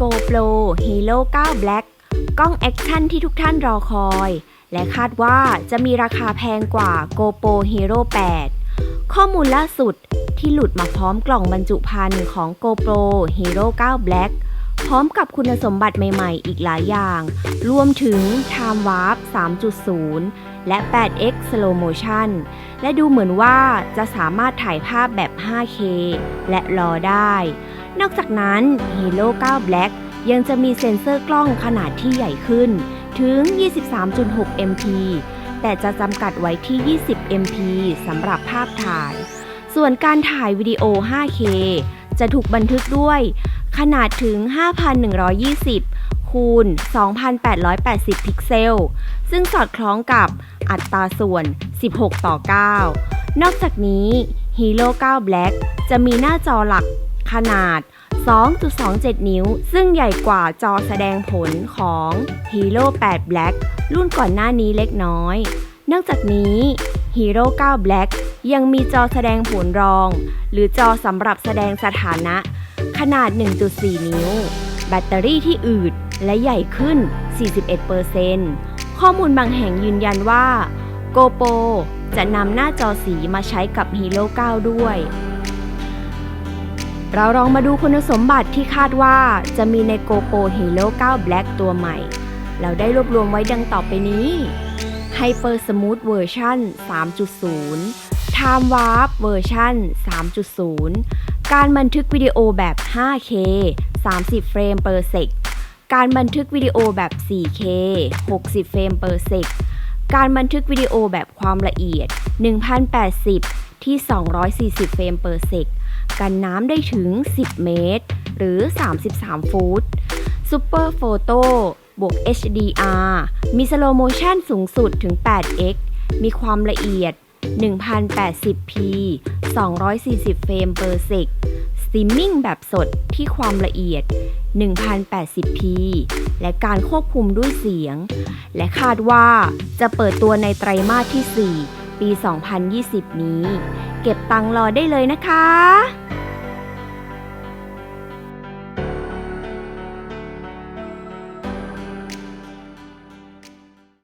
GoPro Hero 9 Black กล้องแอคชั่นที่ทุกท่านรอคอยและคาดว่าจะมีราคาแพงกว่า GoPro Hero 8 ข้อมูลล่าสุดที่หลุดมาพร้อมกล่องบรรจุภัณฑ์ของ GoPro Hero 9 Black พร้อมกับคุณสมบัติใหม่ๆอีกหลายอย่างรวมถึง Time Warp 3.0 และ 8x Slow Motion และดูเหมือนว่าจะสามารถถ่ายภาพแบบ 5K และRAWได้ นอกจากนั้น Hero 9 Black ยังจะมีเซ็นเซอร์กล้องขนาดที่ใหญ่ขึ้นถึง 23.6 MP แต่จะจำกัดไว้ที่ 20 MP สำหรับภาพถ่าย ส่วนการถ่ายวิดีโอ 5K จะถูกบันทึกด้วยขนาดถึง 5,120 คูณ 2,880 พิกเซล ซึ่งสอดคล้องกับอัตราส่วน 16:9 นอกจากนี้ Hero 9 Black จะมีหน้าจอหลักขนาด 2.27 นิ้วซึ่งใหญ่กว่าจอแสดงผลของ Hero 8 Black รุ่นก่อนหน้านี้เล็กน้อย นอกจากนี้ Hero 9 Black ยังมีจอแสดงผลรองหรือจอสำหรับแสดงสถานะขนาด 1.4 นิ้วแบตเตอรี่ที่อืดและใหญ่ขึ้น 41% ข้อมูลบางแห่งยืนยันว่า GoPro จะนำหน้าจอสีมาใช้กับ Hero 9 ด้วยเราลองมาดูคุณสมบัติที่คาดว่าจะมีใน GoPro Hero 9 Black ตัวใหม่เราได้รวบรวมไว้ดังต่อไปนี้ Hyper Smooth Version 3.0 Time Warp Version 3.0 การบันทึกวิดีโอแบบ 5K 30 เฟรม per sec การบันทึกวิดีโอแบบ 4K 60 เฟรม per sec การบันทึกวิดีโอแบบความละเอียด 1080 ที่ 240 เฟรม per sec กันน้ำได้ถึง 10 เมตร หรือ 33 ฟุต Super Photo บวก HDR มี Slow Motion สูงสุดถึง 8x มีความละเอียด 1080p 240 เฟรม per sec Streaming แบบสดที่ความละเอียด 1080p และการควบคุมด้วยเสียง และคาดว่าจะเปิดตัวในไตรมาสที่ 4 ปี 2020 นี้ เก็บตังค์รอได้เลยนะคะ